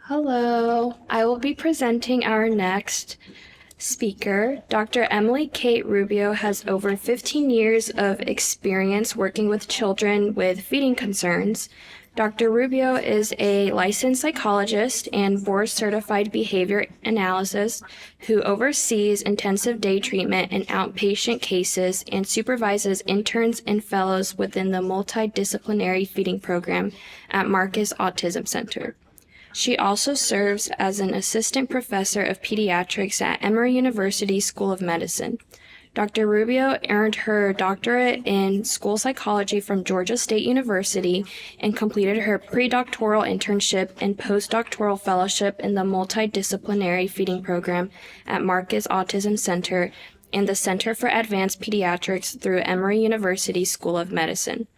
Hello, I will be presenting our next speaker. Dr. Emily Kate Rubio has over 15 years of experience working with children with feeding concerns. Dr. Rubio is a licensed psychologist and board-certified behavior analysis who oversees intensive day treatment and outpatient cases and supervises interns and fellows within the multidisciplinary feeding program at Marcus Autism Center. She also serves as an assistant professor of pediatrics at Emory University School of Medicine. Dr. Rubio earned her doctorate in school psychology from Georgia State University and completed her predoctoral internship and postdoctoral fellowship in the multidisciplinary feeding program at Marcus Autism Center and the Center for Advanced Pediatrics through Emory University School of Medicine.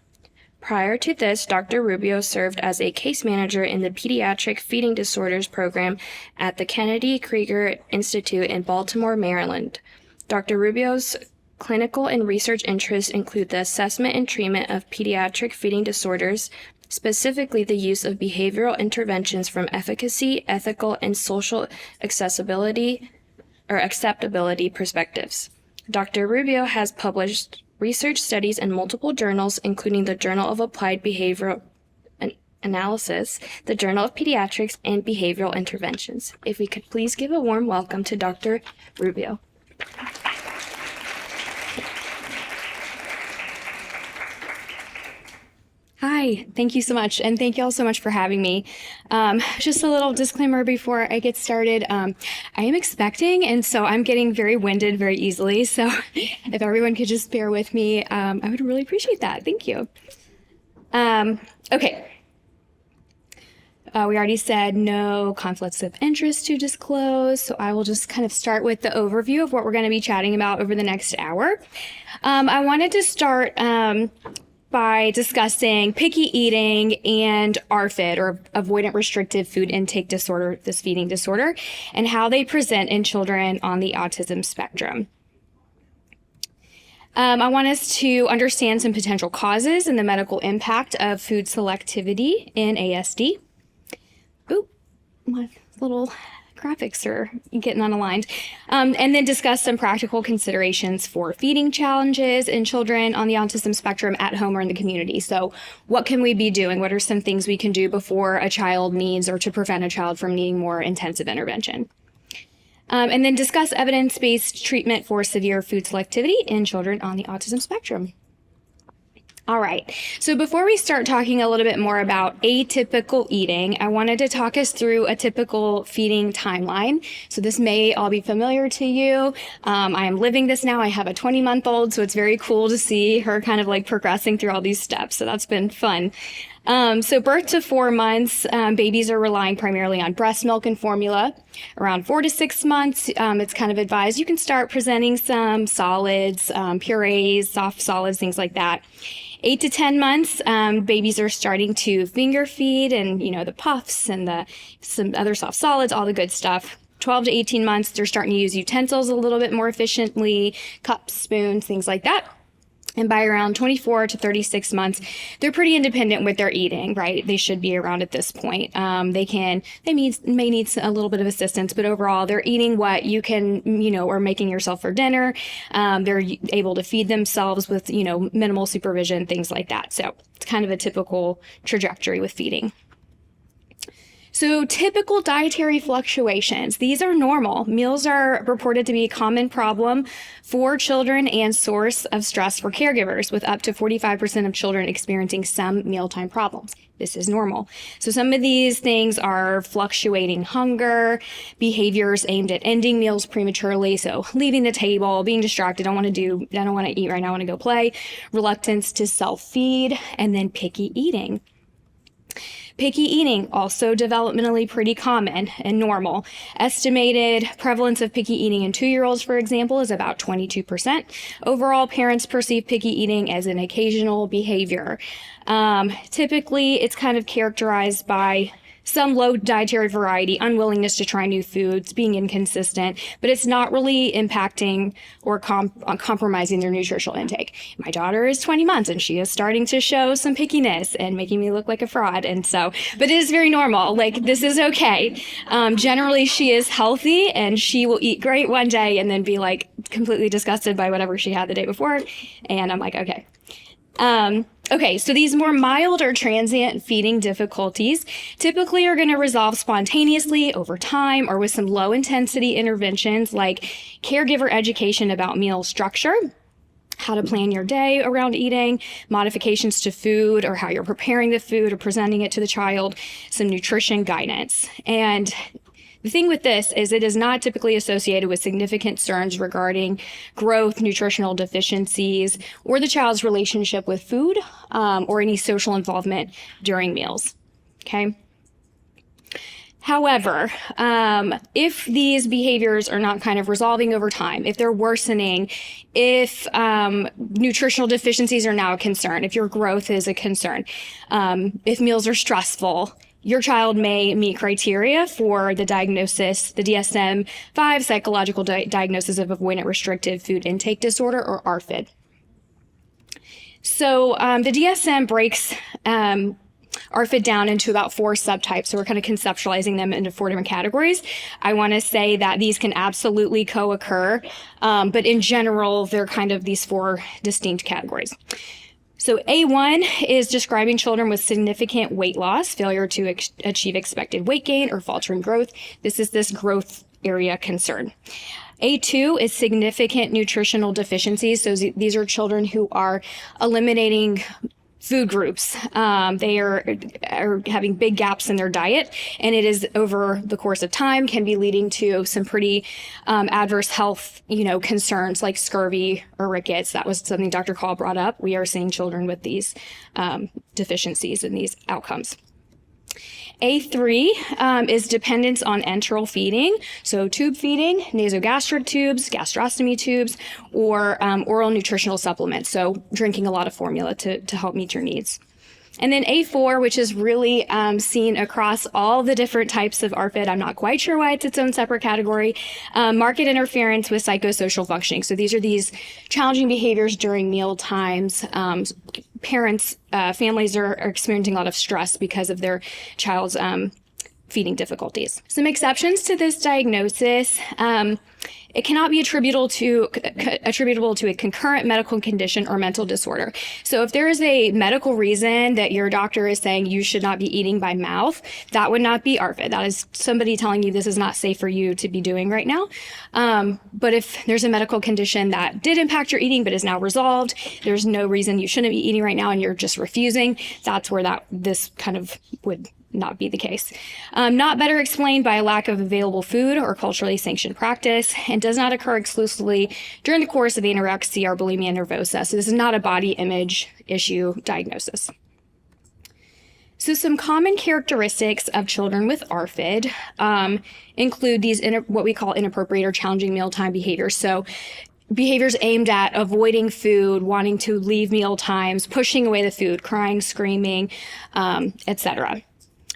Prior to this, Dr. Rubio served as a case manager in the Pediatric Feeding Disorders Program at the Kennedy Krieger Institute in Baltimore, Maryland. Dr. Rubio's clinical and research interests include the assessment and treatment of pediatric feeding disorders, specifically the use of behavioral interventions from efficacy, ethical, and social acceptability perspectives. Dr. Rubio has published research studies in multiple journals, including the Journal of Applied Behavioral Analysis, the Journal of Pediatrics, and Behavioral Interventions. If we could please give a warm welcome to Dr. Rubio. Hi, thank you so much, and thank you all so much for having me. Just a little disclaimer before I get started. I am expecting, and so I'm getting very winded very easily, so if everyone could just bear with me, I would really appreciate that. Thank you. Okay. We already said no conflicts of interest to disclose, so I will just kind of start with the overview of what we're going to be chatting about over the next hour. I wanted to start by discussing picky eating and ARFID, or avoidant restrictive food intake disorder, this feeding disorder, and how they present in children on the autism spectrum. I want us to understand some potential causes and the medical impact of food selectivity in ASD. Ooh, my little graphics are getting unaligned. And then discuss some practical considerations for feeding challenges in children on the autism spectrum at home or in the community. So what can we be doing? What are some things we can do before a child needs, or to prevent a child from needing more intensive intervention? And then discuss evidence-based treatment for severe food selectivity in children on the autism spectrum. All right, so before we start talking a little bit more about atypical eating, I wanted to talk us through a typical feeding timeline. So this may all be familiar to you. I am living this now. I have a 20-month-old, so it's very cool to see her kind of like progressing through all these steps. So that's been fun. So birth to 4 months, babies are relying primarily on breast milk and formula. Around 4 to 6 months, it's kind of advised you can start presenting some solids, purees, soft solids, things like that. 8 to 10 months, babies are starting to finger feed, and the puffs and some other soft solids, all the good stuff. 12 to 18 months, they're starting to use utensils a little bit more efficiently, cups, spoons, things like that. And by around 24 to 36 months, they're pretty independent with their eating, right? They should be around at this point. They may need a little bit of assistance, but overall, they're eating what you can, or making yourself for dinner. They're able to feed themselves with, minimal supervision, things like that. So it's kind of a typical trajectory with feeding. So typical dietary fluctuations, these are normal. Meals are reported to be a common problem for children and source of stress for caregivers, with up to 45% of children experiencing some mealtime problems. This is normal. So some of these things are fluctuating hunger, behaviors aimed at ending meals prematurely, so leaving the table, being distracted, I don't want to eat right now, I want to go play, reluctance to self-feed, and then picky eating. Picky eating, also developmentally pretty common and normal. Estimated prevalence of picky eating in 2-year-olds, for example, is about 22%. Overall, parents perceive picky eating as an occasional behavior. Typically, it's kind of characterized by some low dietary variety, unwillingness to try new foods, being inconsistent, but it's not really impacting or compromising their nutritional intake. My daughter is 20 months and she is starting to show some pickiness and making me look like a fraud. And so, but it is very normal. Like, this is okay. Generally, she is healthy and she will eat great one day and then be like completely disgusted by whatever she had the day before. And I'm like, okay. Okay, so these more mild or transient feeding difficulties typically are going to resolve spontaneously over time or with some low intensity interventions like caregiver education about meal structure, how to plan your day around eating, modifications to food or how you're preparing the food or presenting it to the child, some nutrition guidance. And the thing with this is it is not typically associated with significant concerns regarding growth, nutritional deficiencies, or the child's relationship with food, or any social involvement during meals. Okay. However, if these behaviors are not kind of resolving over time, if they're worsening, if nutritional deficiencies are now a concern, if your growth is a concern, if meals are stressful, your child may meet criteria for the diagnosis, the DSM-5 psychological diagnosis of avoidant restrictive food intake disorder, or ARFID. So the DSM breaks ARFID down into about 4 subtypes. So we're kind of conceptualizing them into 4 different categories. I want to say that these can absolutely co-occur, but in general, they're kind of these 4 distinct categories. So A1 is describing children with significant weight loss, failure to achieve expected weight gain, or faltering growth. This is this growth area concern. A2 is significant nutritional deficiencies. So these are children who are eliminating food groups. They are having big gaps in their diet, and it is over the course of time can be leading to some pretty adverse health, concerns like scurvy or rickets. That was something Dr. Call brought up. We are seeing children with these deficiencies and these outcomes. A3 is dependence on enteral feeding, so tube feeding, nasogastric tubes, gastrostomy tubes, or oral nutritional supplements, so drinking a lot of formula to help meet your needs. And then A4, which is really seen across all the different types of ARFID. I'm not quite sure why it's its own separate category. Marked interference with psychosocial functioning. So these are these challenging behaviors during meal times. Parents, families are experiencing a lot of stress because of their child's feeding difficulties. Some exceptions to this diagnosis. It cannot be attributable to a concurrent medical condition or mental disorder. So if there is a medical reason that your doctor is saying you should not be eating by mouth, that would not be ARFID. That is somebody telling you this is not safe for you to be doing right now. But if there's a medical condition that did impact your eating but is now resolved, there's no reason you shouldn't be eating right now and you're just refusing, that's where this kind of would not be the case. Not better explained by a lack of available food or culturally sanctioned practice, and does not occur exclusively during the course of anorexia or bulimia nervosa. So this is not a body image issue diagnosis. So some common characteristics of children with ARFID include these what we call inappropriate or challenging mealtime behaviors. So behaviors aimed at avoiding food, wanting to leave meal times, pushing away the food, crying, screaming, etc.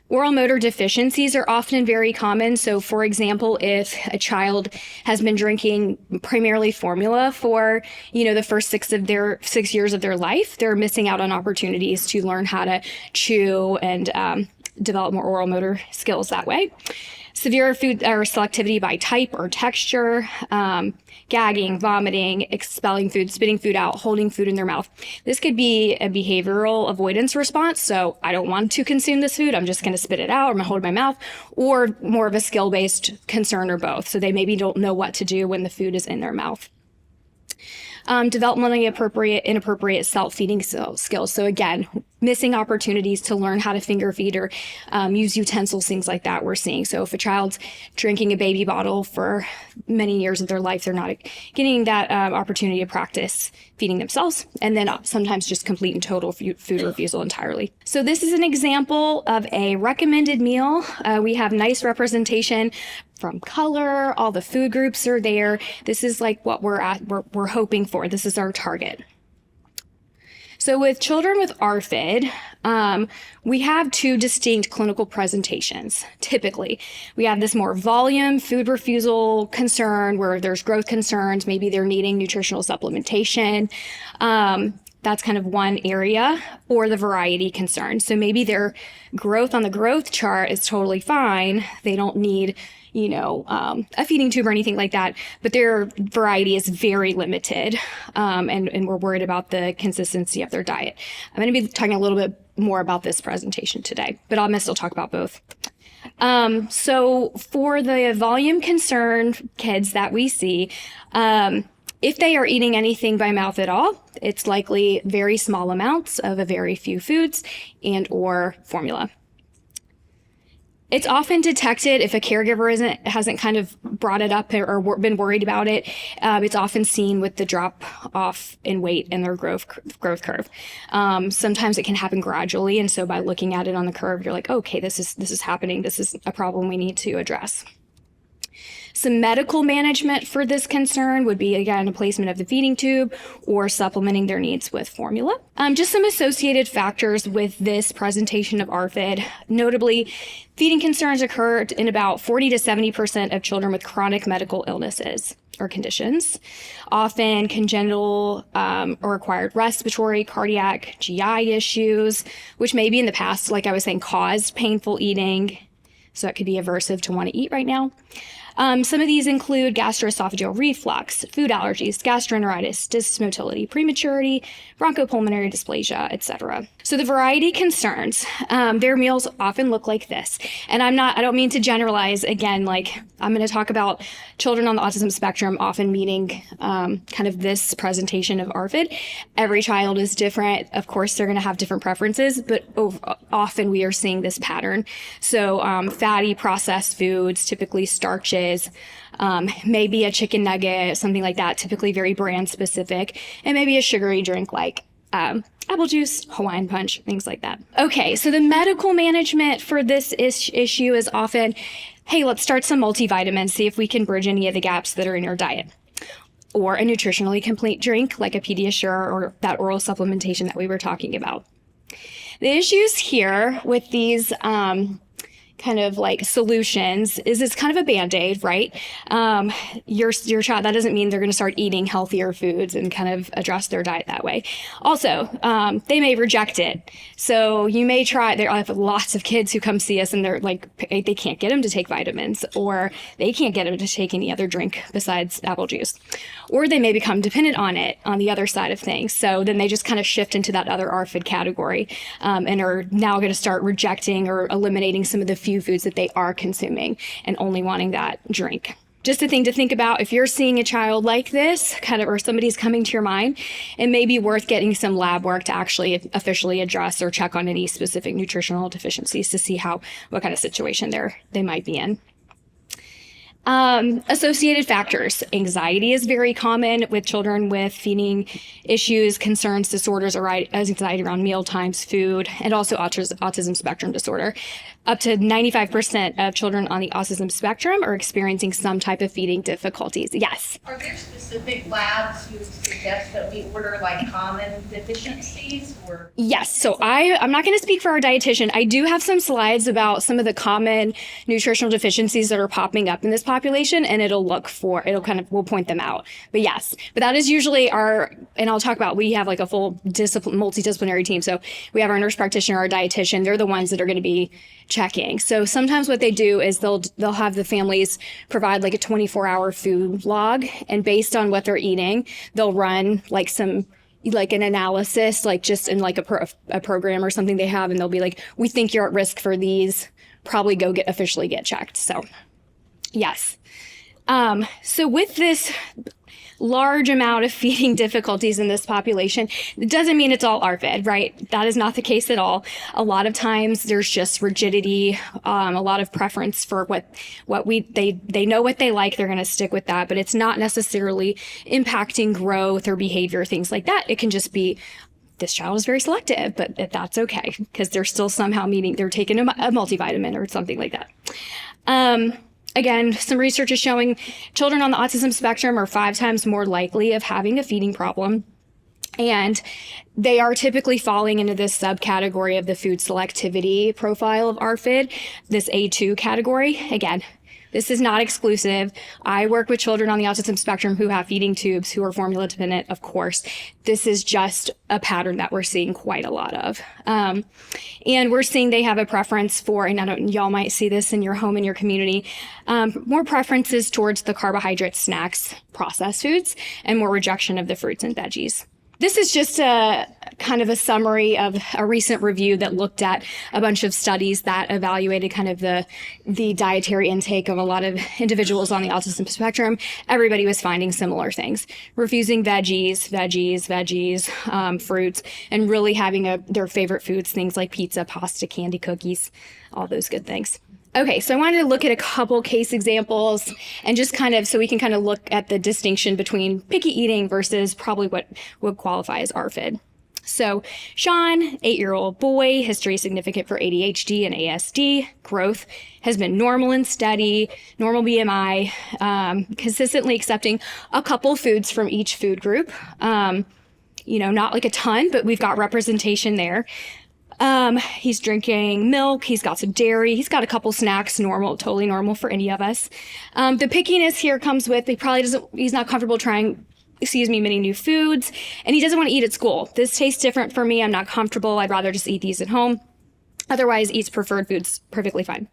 Oral motor deficiencies are often very common. So, for example, if a child has been drinking primarily formula for, the first 6 years of their life, they're missing out on opportunities to learn how to chew and develop more oral motor skills that way. Severe food or selectivity by type or texture, gagging, vomiting, expelling food, spitting food out, holding food in their mouth. This could be a behavioral avoidance response. So I don't want to consume this food. I'm just going to spit it out. I'm going to hold it in my mouth, or more of a skill-based concern, or both. So they maybe don't know what to do when the food is in their mouth. Developmentally inappropriate self-feeding skills. So again, missing opportunities to learn how to finger feed or use utensils, things like that we're seeing. So if a child's drinking a baby bottle for many years of their life, they're not getting that opportunity to practice feeding themselves, and then sometimes just complete and total food refusal entirely. So this is an example of a recommended meal. We have nice representation from color, all the food groups are there. This is like what we're hoping for. This is our target. So with children with ARFID, we have two distinct clinical presentations. Typically, we have this more volume food refusal concern where there's growth concerns. Maybe they're needing nutritional supplementation. That's kind of one area, or the variety concern. So maybe their growth on the growth chart is totally fine. They don't need, a feeding tube or anything like that, but their variety is very limited. And we're worried about the consistency of their diet. I'm going to be talking a little bit more about this presentation today, but I'm going to still talk about both. So for the volume concerned kids that we see, if they are eating anything by mouth at all, it's likely very small amounts of a very few foods and or formula. It's often detected if a caregiver hasn't kind of brought it up or been worried about it. It's often seen with the drop off in weight and their growth curve. Sometimes it can happen gradually, and so by looking at it on the curve, you're like, okay, this is happening. This is a problem we need to address. Some medical management for this concern would be, again, a placement of the feeding tube or supplementing their needs with formula. Just some associated factors with this presentation of ARFID. Notably, feeding concerns occur in about 40 to 70% of children with chronic medical illnesses or conditions, often congenital or acquired respiratory, cardiac, GI issues, which maybe in the past, like I was saying, caused painful eating. So it could be aversive to want to eat right now. Some of these include gastroesophageal reflux, food allergies, gastroenteritis, dysmotility, prematurity, bronchopulmonary dysplasia, etc. So the variety concerns, their meals often look like this. And I don't mean to generalize. Again, like I'm going to talk about children on the autism spectrum often meeting kind of this presentation of ARFID. Every child is different. Of course, they're going to have different preferences, but often we are seeing this pattern. So fatty processed foods, typically starches, maybe a chicken nugget, something like that, typically very brand specific, and maybe a sugary drink like apple juice, Hawaiian punch, things like that. Okay, so the medical management for this issue is often, hey, let's start some multivitamins, see if we can bridge any of the gaps that are in your diet. Or a nutritionally complete drink like a Pediasure or that oral supplementation that we were talking about. The issues here with these kind of like solutions is it's kind of a Band-Aid, right? Your child, that doesn't mean they're going to start eating healthier foods and kind of address their diet that way. Also, they may reject it. So you may try, I have lots of kids who come see us and they're like, they can't get them to take vitamins, or they can't get them to take any other drink besides apple juice. Or they may become dependent on it on the other side of things. So then they just kind of shift into that other ARFID category and are now going to start rejecting or eliminating some of the few foods that they are consuming and only wanting that drink. Just a thing to think about if you're seeing a child like this, kind of, or somebody's coming to your mind, it may be worth getting some lab work to actually officially address or check on any specific nutritional deficiencies to see what kind of situation they might be in. Associated factors. Anxiety is very common with children with feeding issues, concerns, disorders, or anxiety around meal times, food, and also autism spectrum disorder. Up to 95% of children on the autism spectrum are experiencing some type of feeding difficulties. Yes? Are there specific labs you would suggest that we order, like common deficiencies? Or? Yes. So I'm not going to speak for our dietitian. I do have some slides about some of the common nutritional deficiencies that are popping up in this population, and we'll point them out. But yes, but that is usually and I'll talk about, we have like a full multidisciplinary team. So we have our nurse practitioner, our dietitian, they're the ones that are going to be checking. So sometimes what they do is they'll have the families provide like a 24-hour food log, and based on what they're eating, they'll run like an analysis, like just in like a program or something they have, and they'll be like, we think you're at risk for these, probably go officially get checked. So yes. So with this large amount of feeding difficulties in this population, it doesn't mean it's all ARFID, right? That is not the case at all. A lot of times there's just rigidity, a lot of preference for they know what they like, they're going to stick with that, but it's not necessarily impacting growth or behavior, things like that. It can just be, this child is very selective, but that's okay because they're still somehow they're taking a multivitamin or something like that. Again, some research is showing children on the autism spectrum are 5 times more likely of having a feeding problem. And they are typically falling into this subcategory of the food selectivity profile of ARFID, this A2 category. Again, this is not exclusive. I work with children on the autism spectrum who have feeding tubes, who are formula dependent, of course. This is just a pattern that we're seeing quite a lot of. And we're seeing they have a preference for, and I don't, y'all might see this in your home, in your community, more preferences towards the carbohydrate snacks, processed foods, and more rejection of the fruits and veggies. This is just a kind of a summary of a recent review that looked at a bunch of studies that evaluated kind of the dietary intake of a lot of individuals on the autism spectrum. Everybody was finding similar things, refusing veggies, fruits, and really having their favorite foods, things like pizza, pasta, candy, cookies, all those good things. Okay, so I wanted to look at a couple case examples and just kind of, so we can kind of look at the distinction between picky eating versus probably what would qualify as ARFID. So Sean, 8-year-old boy, history significant for ADHD and ASD, growth has been normal and steady, normal BMI, consistently accepting a couple foods from each food group. Not like a ton, but we've got representation there. He's drinking milk, he's got some dairy, he's got a couple snacks, normal, totally normal for any of us. The pickiness here comes with, he's not comfortable trying, many new foods, and he doesn't want to eat at school. This tastes different for me, I'm not comfortable, I'd rather just eat these at home. Otherwise, eats preferred foods perfectly fine.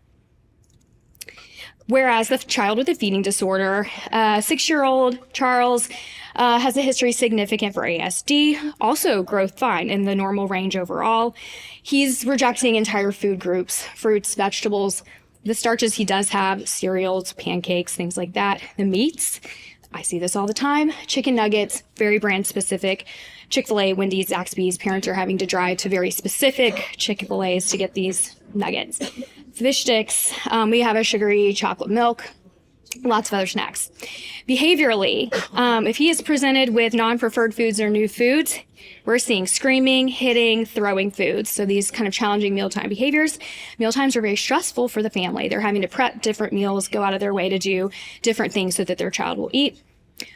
Whereas the child with a feeding disorder, 6-year-old Charles, has a history significant for ASD, also growth fine in the normal range overall. He's rejecting entire food groups, fruits, vegetables. The starches he does have, cereals, pancakes, things like that. The meats, I see this all the time. Chicken nuggets, very brand specific. Chick-fil-A, Wendy's, Zaxby's, parents are having to drive to very specific Chick-fil-A's to get these nuggets. Fish sticks, we have a sugary chocolate milk, lots of other snacks. Behaviorally, if he is presented with non-preferred foods or new foods, we're seeing screaming, hitting, throwing foods. So these kind of challenging mealtime behaviors. Mealtimes are very stressful for the family. They're having to prep different meals, go out of their way to do different things so that their child will eat.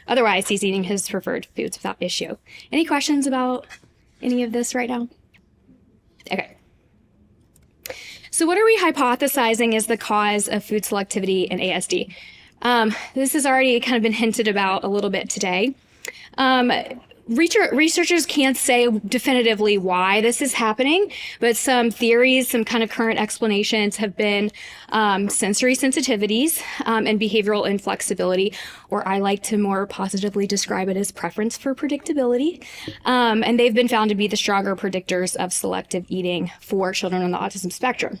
Otherwise, he's eating his preferred foods without issue. Any questions about any of this right now? Okay. So what are we hypothesizing is the cause of food selectivity in ASD? This has already kind of been hinted about a little bit today. Researchers can't say definitively why this is happening, but some theories, some kind of current explanations have been sensory sensitivities and behavioral inflexibility, or I like to more positively describe it as preference for predictability. And they've been found to be the stronger predictors of selective eating for children on the autism spectrum.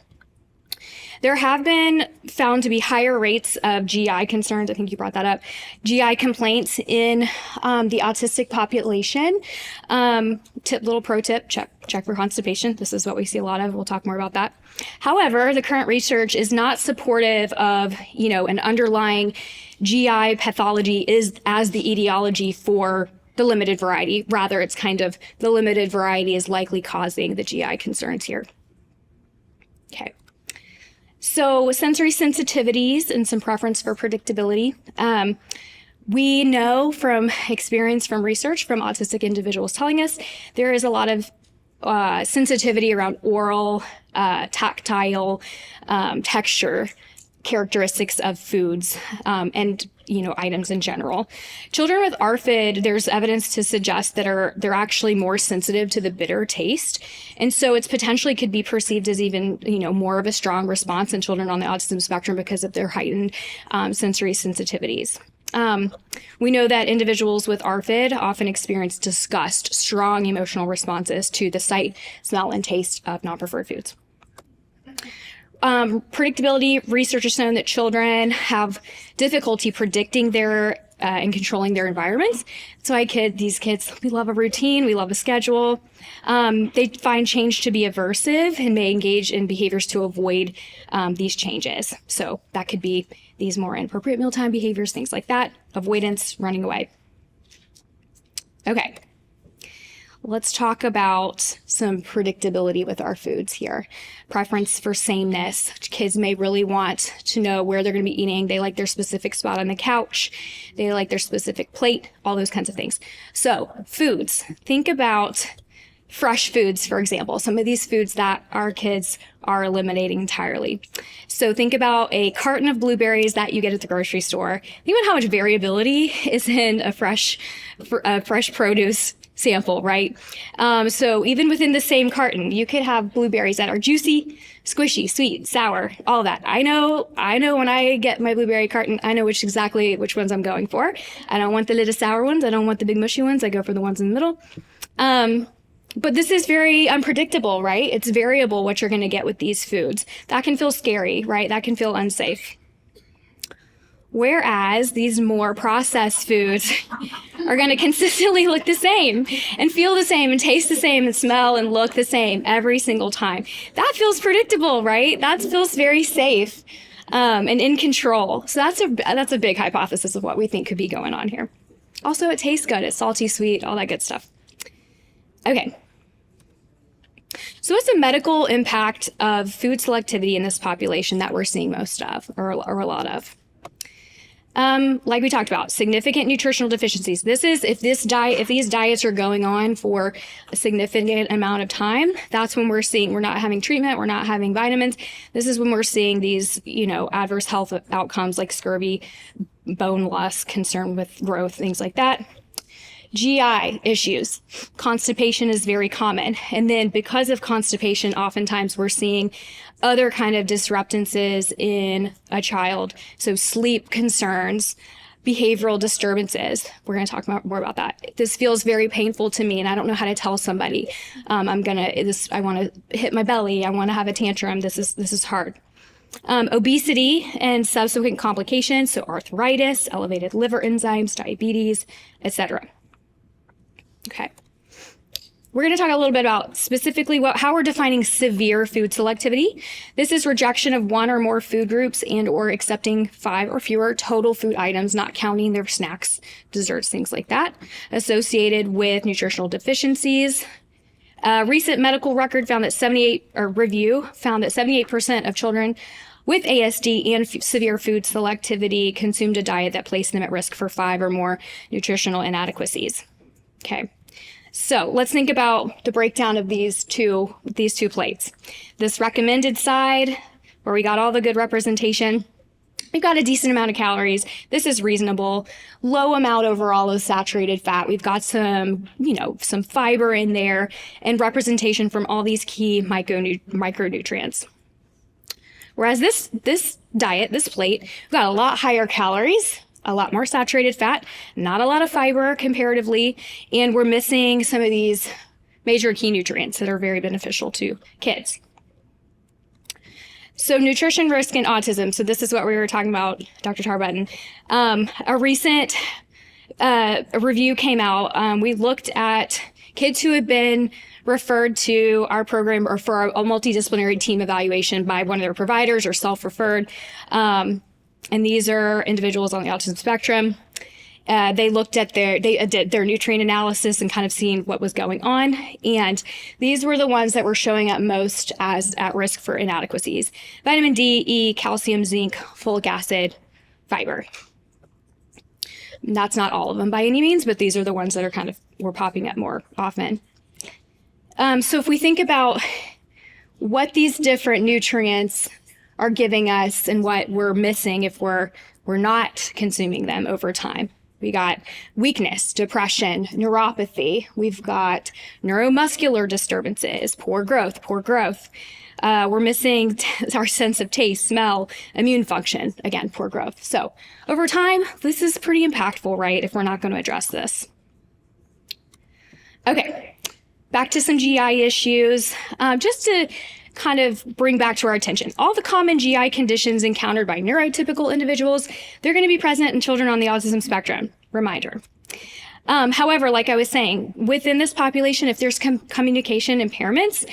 There have been found to be higher rates of GI concerns. I think you brought that up. GI complaints in the autistic population. Little pro tip, check for constipation. This is what we see a lot of. We'll talk more about that. However, the current research is not supportive of, an underlying GI pathology as the etiology for the limited variety. Rather, it's kind of the limited variety is likely causing the GI concerns here. Okay. So sensory sensitivities and some preference for predictability. We know from experience, from research, from autistic individuals telling us, there is a lot of sensitivity around oral, tactile, texture characteristics of foods and items in general. Children with ARFID, there's evidence to suggest that they're actually more sensitive to the bitter taste, and so it's potentially could be perceived as even more of a strong response in children on the autism spectrum because of their heightened sensory sensitivities. We know that individuals with ARFID often experience disgust, strong emotional responses to the sight, smell, and taste of non-preferred foods. Predictability, research has shown that children have difficulty predicting their and controlling their environments. So these kids, we love a routine, we love a schedule. They find change to be aversive and may engage in behaviors to avoid these changes. So that could be these more inappropriate mealtime behaviors, things like that, avoidance, running away. Okay. let's talk about some predictability with our foods here. Preference for sameness. Kids may really want to know where they're going to be eating. They like their specific spot on the couch. They like their specific plate, all those kinds of things. So foods, think about fresh foods, for example, some of these foods that our kids are eliminating entirely. So think about a carton of blueberries that you get at the grocery store. Think about how much variability is in a fresh produce sample, right? So even within the same carton, you could have blueberries that are juicy, squishy, sweet, sour, all that. I know when I get my blueberry carton, I know exactly which ones I'm going for. I don't want the little sour ones. I don't want the big mushy ones. I go for the ones in the middle. But this is very unpredictable, right? It's variable what you're going to get with these foods. That can feel scary, right? That can feel unsafe. Whereas these more processed foods are going to consistently look the same and feel the same and taste the same and smell and look the same every single time. That feels predictable, right? That feels very safe and in control. So that's a big hypothesis of what we think could be going on here. Also, it tastes good. It's salty, sweet, all that good stuff. Okay. So what's the medical impact of food selectivity in this population that we're seeing most of, or a lot of? Like we talked about, significant nutritional deficiencies. This is if these diets are going on for a significant amount of time, that's when we're not having treatment, we're not having vitamins. This is when we're seeing these, adverse health outcomes like scurvy, bone loss, concern with growth, things like that. GI issues. Constipation is very common. And then because of constipation, oftentimes we're seeing other kind of disruptances in a child. So sleep concerns, behavioral disturbances. We're going to talk more about that. This feels very painful to me and I don't know how to tell somebody. I want to hit my belly. I want to have a tantrum. This is hard. Obesity and subsequent complications. So arthritis, elevated liver enzymes, diabetes, etc. Okay. We're going to talk a little bit about specifically how we're defining severe food selectivity. This is rejection of one or more food groups and or accepting 5 or fewer total food items, not counting their snacks, desserts, things like that, associated with nutritional deficiencies. A recent medical record found that 78% of children with ASD and severe food selectivity consumed a diet that placed them at risk for 5 or more nutritional inadequacies. Okay. So let's think about the breakdown of these two plates. This recommended side, where we got all the good representation, we've got a decent amount of calories. This is reasonable. Low amount overall of saturated fat. We've got some fiber in there and representation from all these key micronutrients. Whereas this diet, this plate, we've got a lot higher calories, a lot more saturated fat, not a lot of fiber comparatively, and we're missing some of these major key nutrients that are very beneficial to kids. So nutrition risk and autism. So this is what we were talking about, Dr. Tarbutton. A recent review came out. We looked at kids who had been referred to our program or for a multidisciplinary team evaluation by one of their providers or self-referred. And these are individuals on the autism spectrum. They looked at did their nutrient analysis and kind of seeing what was going on. And these were the ones that were showing up most as at risk for inadequacies. Vitamin D, E, calcium, zinc, folic acid, fiber. And that's not all of them by any means, but these are the ones that were popping up more often. So if we think about what these different nutrients are giving us and what we're missing if we're not consuming them over time. We got weakness, depression, neuropathy. We've got neuromuscular disturbances, poor growth. We're missing our sense of taste, smell, immune function. Again, poor growth. So over time, this is pretty impactful, right, if we're not going to address this. Okay, back to some GI issues. Just to kind of bring back to our attention. All the common GI conditions encountered by neurotypical individuals, they're going to be present in children on the autism spectrum. Reminder. However, like I was saying, within this population, if there's communication impairments,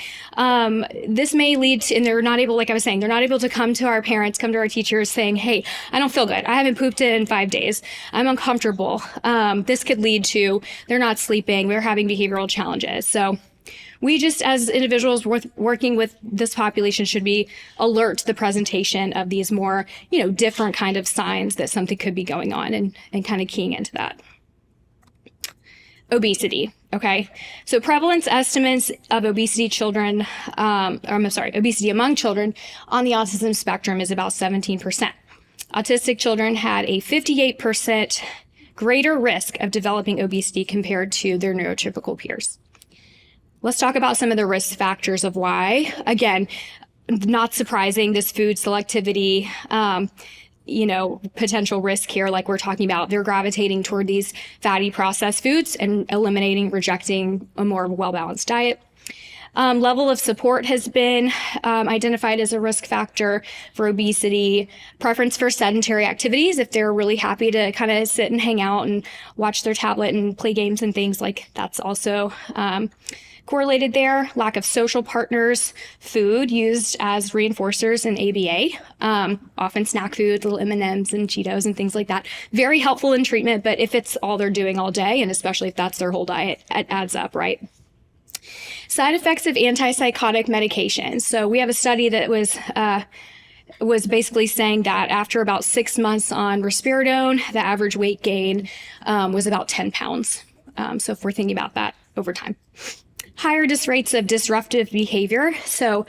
this may lead to, and they're not able, like I was saying, they're not able to come to our parents, come to our teachers saying, hey, I don't feel good. I haven't pooped in 5 days. I'm uncomfortable. This could lead to they're not sleeping. They're having behavioral challenges. So we just, as individuals working with this population, should be alert to the presentation of these more, different kind of signs that something could be going on, and kind of keying into that. Obesity. Okay. So prevalence estimates of obesity obesity among children on the autism spectrum is about 17%. Autistic children had a 58% greater risk of developing obesity compared to their neurotypical peers. Let's talk about some of the risk factors of why. Again, not surprising, this food selectivity, potential risk here, like we're talking about, they're gravitating toward these fatty processed foods and rejecting a more well-balanced diet. Level of support has been identified as a risk factor for obesity. Preference for sedentary activities, if they're really happy to kind of sit and hang out and watch their tablet and play games and things, like that's also correlated there. Lack of social partners, food used as reinforcers in ABA, often snack food, little M&Ms and Cheetos and things like that. Very helpful in treatment, but if it's all they're doing all day, and especially if that's their whole diet, it adds up, right? Side effects of antipsychotic medications. So we have a study that was basically saying that after about 6 months on risperidone, the average weight gain was about 10 pounds. So if we're thinking about that over time. Higher rates of disruptive behavior. So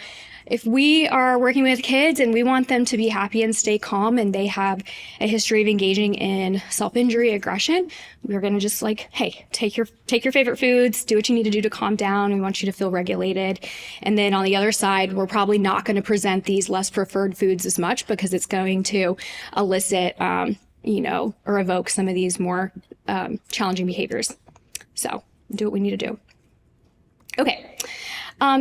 if we are working with kids and we want them to be happy and stay calm, and they have a history of engaging in self-injury, aggression, we're going to just hey, take your favorite foods, do what you need to do to calm down. We want you to feel regulated. And then on the other side, we're probably not going to present these less preferred foods as much, because it's going to elicit, or evoke some of these more challenging behaviors. So do what we need to do. Okay,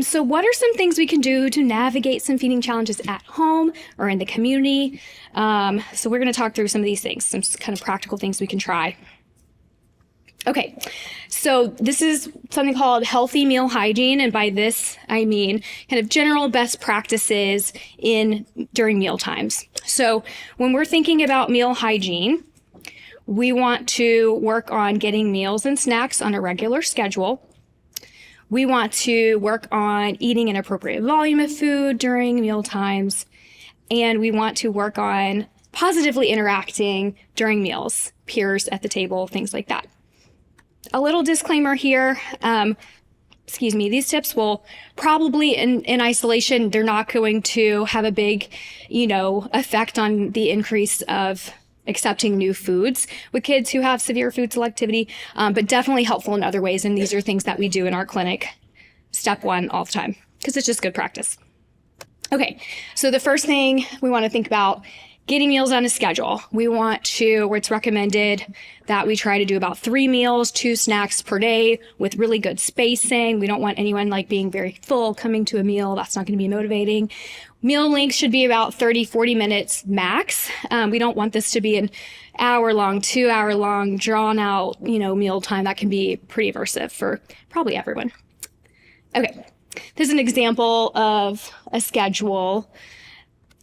so what are some things we can do to navigate some feeding challenges at home or in the community? So we're going to talk through some of these things, some kind of practical things we can try. Okay, so this is something called healthy meal hygiene, and by this I mean kind of general best practices during meal times. So when we're thinking about meal hygiene, we want to work on getting meals and snacks on a regular schedule. We want to work on eating an appropriate volume of food during meal times, and we want to work on positively interacting during meals, peers at the table, things like that. A little disclaimer here, these tips will probably in isolation, they're not going to have a big, effect on the increase of accepting new foods with kids who have severe food selectivity, but definitely helpful in other ways. And these are things that we do in our clinic, step 1, all the time, because it's just good practice. Okay, so the first thing we want to think about, getting meals on a schedule. Where it's recommended that we try to do about 3 meals, 2 snacks per day with really good spacing. We don't want anyone being very full coming to a meal. That's not going to be motivating. Meal length should be about 30, 40 minutes max. We don't want this to be an hour-long, 2-hour-long, drawn-out, meal time. That can be pretty aversive for probably everyone. Okay, this is an example of a schedule.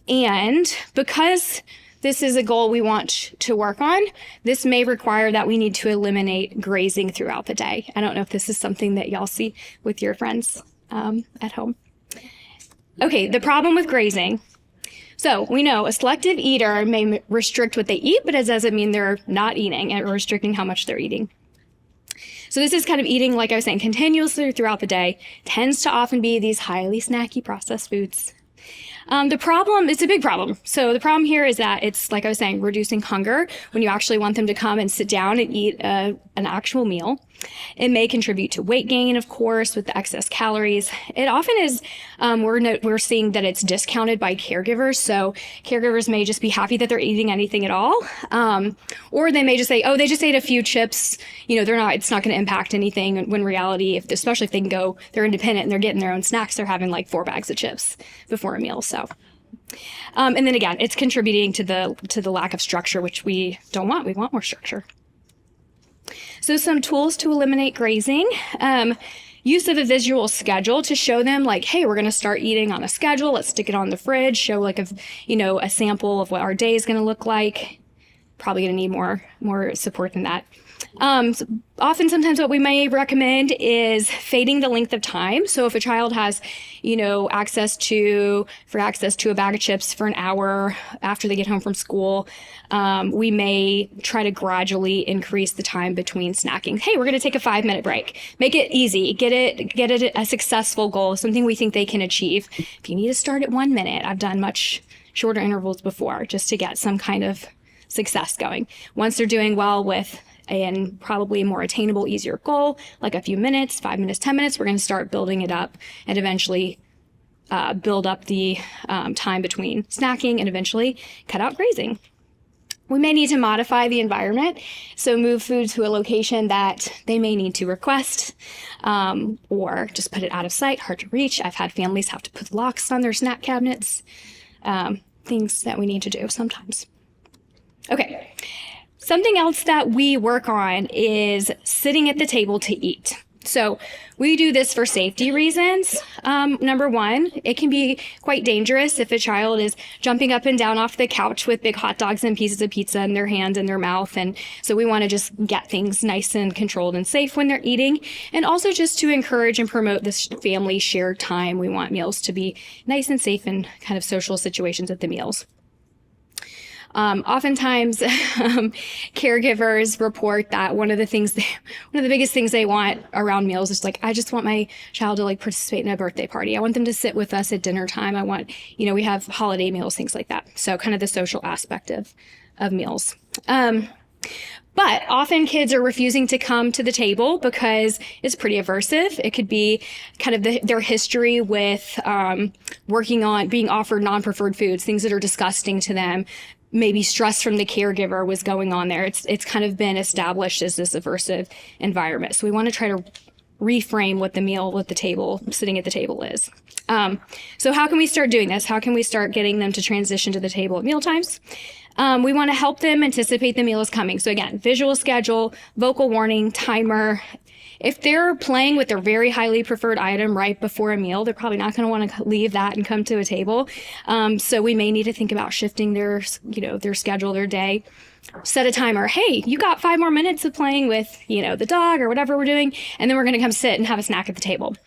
And because this is a goal we want to work on, this may require that we need to eliminate grazing throughout the day. I don't know if this is something that y'all see with your friends at home. Okay, the problem with grazing. So we know a selective eater may restrict what they eat, but it doesn't mean they're not eating and restricting how much they're eating. So this is kind of eating, like I was saying, continuously throughout the day, tends to often be these highly snacky processed foods. The problem, it's a big problem. So the problem here is that it's, like I was saying, reducing hunger when you actually want them to come and sit down and eat an actual meal. It may contribute to weight gain, of course, with the excess calories. It often is, we're seeing that it's discounted by caregivers. So caregivers may just be happy that they're eating anything at all. Or they may just say, oh, they just ate a few chips. It's not going to impact anything. When reality, especially if they can go, they're independent and they're getting their own snacks, they're having 4 bags of chips before a meal. So, and then again, it's contributing to the lack of structure, which we don't want. We want more structure. So some tools to eliminate grazing. Use of a visual schedule to show them like, hey, we're going to start eating on a schedule. Let's stick it on the fridge. Show like a sample of what our day is going to look like. Probably going to need more support than that. Sometimes what we may recommend is fading the length of time. So if a child has, access to a bag of chips for an hour after they get home from school, we may try to gradually increase the time between snacking. Hey, we're going to take a 5-minute break. Make it easy. Get it a successful goal, something we think they can achieve. If you need to start at 1 minute, I've done much shorter intervals before just to get some kind of success going. Once they're doing well with and probably a more attainable, easier goal, like a few minutes, 5 minutes, 10 minutes, we're going to start building it up and eventually build up the time between snacking and eventually cut out grazing. We may need to modify the environment, so move food to a location that they may need to request, or just put it out of sight, hard to reach. I've had families have to put locks on their snack cabinets, things that we need to do sometimes. Okay. Something else that we work on is sitting at the table to eat. So we do this for safety reasons. Number one, it can be quite dangerous if a child is jumping up and down off the couch with big hot dogs and pieces of pizza in their hands and their mouth. And so we want to just get things nice and controlled and safe when they're eating. And also just to encourage and promote this family shared time. We want meals to be nice and safe in kind of social situations at the meals. Oftentimes, caregivers report that one of the biggest things they want around meals is like, I just want my child to participate in a birthday party. I want them to sit with us at dinner time. I want, we have holiday meals, things like that. So kind of the social aspect of meals. But often kids are refusing to come to the table because it's pretty aversive. It could be kind of their history with working on being offered non-preferred foods, things that are disgusting to them. Maybe stress from the caregiver was going on there. It's kind of been established as this aversive environment. So we want to try to reframe what the meal at the table, sitting at the table is. So how can we start doing this? How can we start getting them to transition to the table at meal times? We want to help them anticipate the meal is coming. So again, visual schedule, vocal warning, timer. If they're playing with their very highly preferred item right before a meal, they're probably not going to want to leave that and come to a table. So we may need to think about shifting their schedule, their day. Set a timer. Hey, you got 5 more minutes of playing with, the dog or whatever we're doing, and then we're going to come sit and have a snack at the table.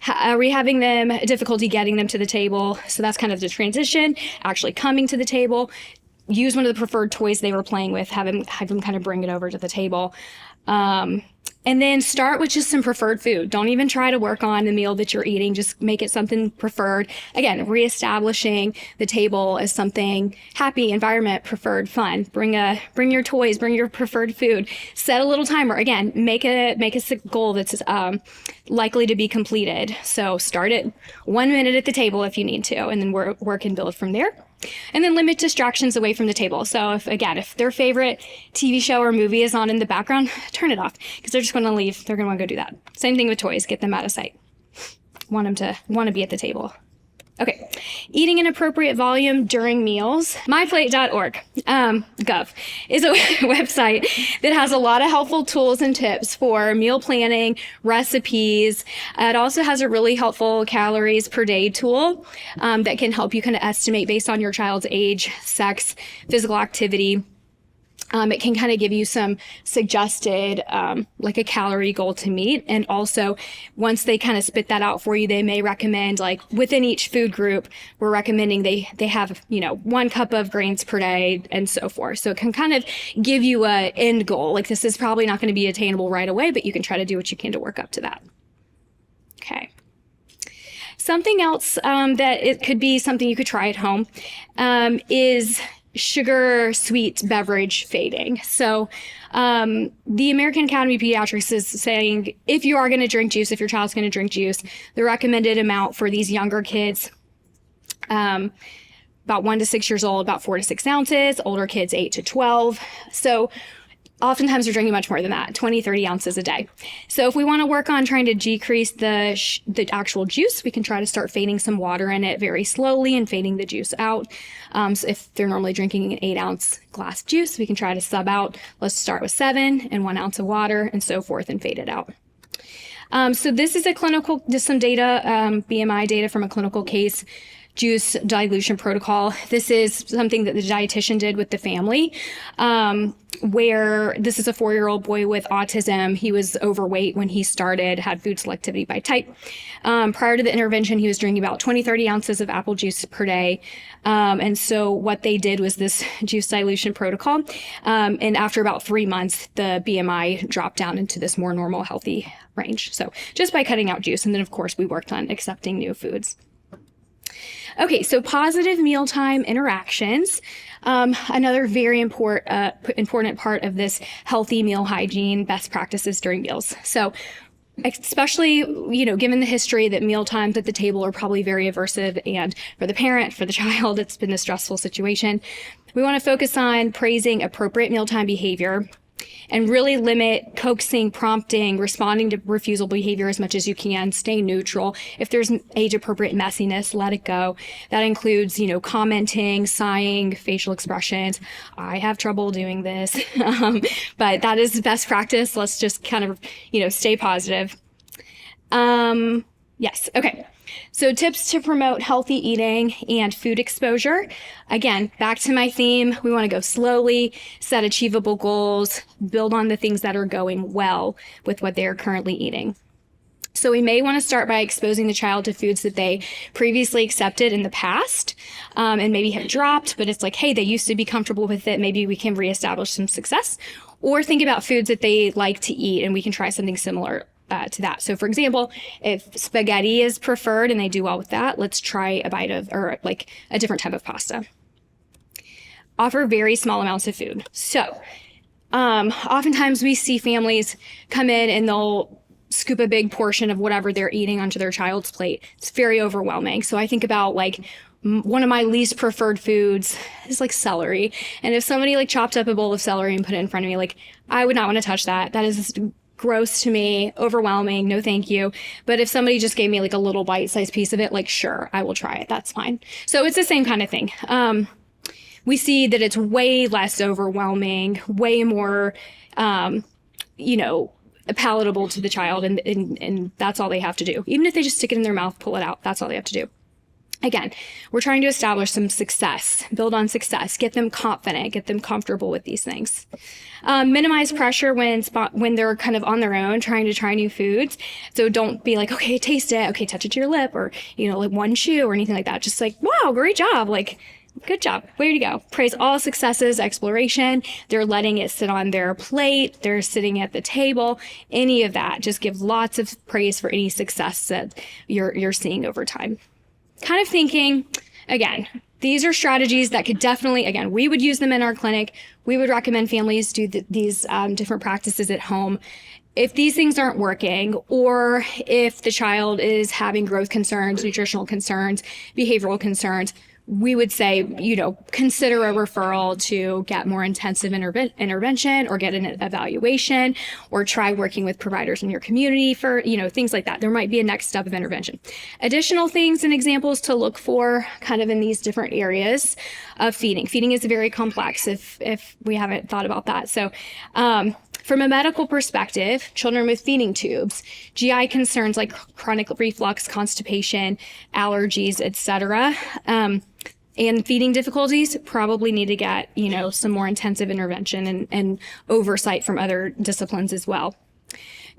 Are we having them difficulty getting them to the table? So that's kind of the transition, actually coming to the table. Use one of the preferred toys they were playing with, have them kind of bring it over to the table. And then start with just some preferred food. Don't even try to work on the meal that you're eating. Just make it something preferred. Again, reestablishing the table as something happy, environment, preferred, fun. Bring your toys, bring your preferred food. Set a little timer. Again, make a goal that's likely to be completed. So start at 1 minute at the table if you need to, and then work and build from there. And then limit distractions away from the table. So if their favorite TV show or movie is on in the background, turn it off because they're just going to leave. They're going to want to go do that. Same thing with toys. Get them out of sight. Want them to want to be at the table. Okay. Eating an appropriate volume during meals. MyPlate.org, gov, is a website that has a lot of helpful tools and tips for meal planning, recipes. It also has a really helpful calories per day tool that can help you kind of estimate based on your child's age, sex, physical activity. It can kind of give you some suggested, like a calorie goal to meet. And also, once they kind of spit that out for you, they may recommend, within each food group, we're recommending they have, 1 cup of grains per day and so forth. So it can kind of give you a end goal. This is probably not going to be attainable right away, but you can try to do what you can to work up to that. Okay. Something else that it could be something you could try at home is sugar sweet beverage fading. So the American Academy of Pediatrics is saying if you are going to drink juice, if your child's going to drink juice, the recommended amount for these younger kids, about 1 to 6 years old, about 4 to 6 ounces, older kids 8 to 12. So oftentimes they're drinking much more than that, 20, 30 ounces a day. So if we want to work on trying to decrease the actual juice, we can try to start fading some water in it very slowly and fading the juice out. So if they're normally drinking an 8-ounce glass of juice, we can try to sub out. Let's start with 7 and 1 ounce of water and so forth and fade it out. So this is just some data, BMI data from a clinical case, juice dilution protocol. This is something that the dietitian did with the family, where this is a 4-year-old boy with autism. He was overweight when he started, had food selectivity by type. Prior to the intervention, he was drinking about 20, 30 ounces of apple juice per day. And so what they did was this juice dilution protocol. And after about 3 months, the BMI dropped down into this more normal, healthy range. So just by cutting out juice. And then, of course, we worked on accepting new foods. Okay, so positive mealtime interactions. Another very important part of this healthy meal hygiene, best practices during meals. So especially, given the history that meal times at the table are probably very aversive, and for the parent, for the child, it's been a stressful situation. We want to focus on praising appropriate mealtime behavior and really limit coaxing, prompting, responding to refusal behavior as much as you can. Stay neutral. If there's age-appropriate messiness, let it go. That includes, commenting, sighing, facial expressions. I have trouble doing this, but that is best practice. Let's just kind of, stay positive. Yes. Okay. So tips to promote healthy eating and food exposure. Again, back to my theme, we want to go slowly, set achievable goals, build on the things that are going well with what they are currently eating. So we may want to start by exposing the child to foods that they previously accepted in the past, and maybe have dropped, but it's like, hey, they used to be comfortable with it. Maybe we can reestablish some success, or think about foods that they like to eat and we can try something similar to that. So for example, if spaghetti is preferred and they do well with that, let's try a bite of, or like a different type of pasta. Offer very small amounts of food. So oftentimes we see families come in and they'll scoop a big portion of whatever they're eating onto their child's plate. It's very overwhelming. So I think about one of my least preferred foods is celery. And if somebody chopped up a bowl of celery and put it in front of me, I would not want to touch that. That is gross to me, overwhelming, no thank you. But if somebody just gave me a little bite-sized piece of it, sure, I will try it, that's fine. So it's the same kind of thing. We see that it's way less overwhelming, way more, palatable to the child, and that's all they have to do. Even if they just stick it in their mouth, pull it out, that's all they have to do. Again, we're trying to establish some success, build on success, get them confident, get them comfortable with these things. Minimize pressure when they're kind of on their own, trying to try new foods. So don't be like, okay, taste it. Okay, touch it to your lip, or, one chew or anything like that. Just wow, great job. Good job. Way to go. Praise all successes, exploration. They're letting it sit on their plate. They're sitting at the table. Any of that. Just give lots of praise for any success that you're seeing over time. Kind of thinking, again, these are strategies that could definitely, again, we would use them in our clinic. We would recommend families do these different practices at home. If these things aren't working, or if the child is having growth concerns, nutritional concerns, behavioral concerns, we would say, consider a referral to get more intensive intervention, or get an evaluation, or try working with providers in your community for, things like that. There might be a next step of intervention. Additional things and examples to look for kind of in these different areas of feeding. Feeding is very complex if we haven't thought about that. So, from a medical perspective, children with feeding tubes, GI concerns like chronic reflux, constipation, allergies, etc., and feeding difficulties probably need to get, some more intensive intervention and oversight from other disciplines as well.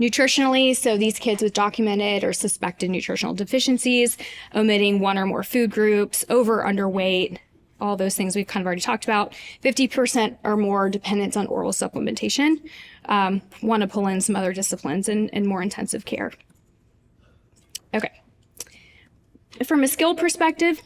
Nutritionally, so these kids with documented or suspected nutritional deficiencies, omitting one or more food groups, over, underweight, all those things we've kind of already talked about. 50% or more dependence on oral supplementation. Want to pull in some other disciplines and more intensive care. Okay. From a skill perspective,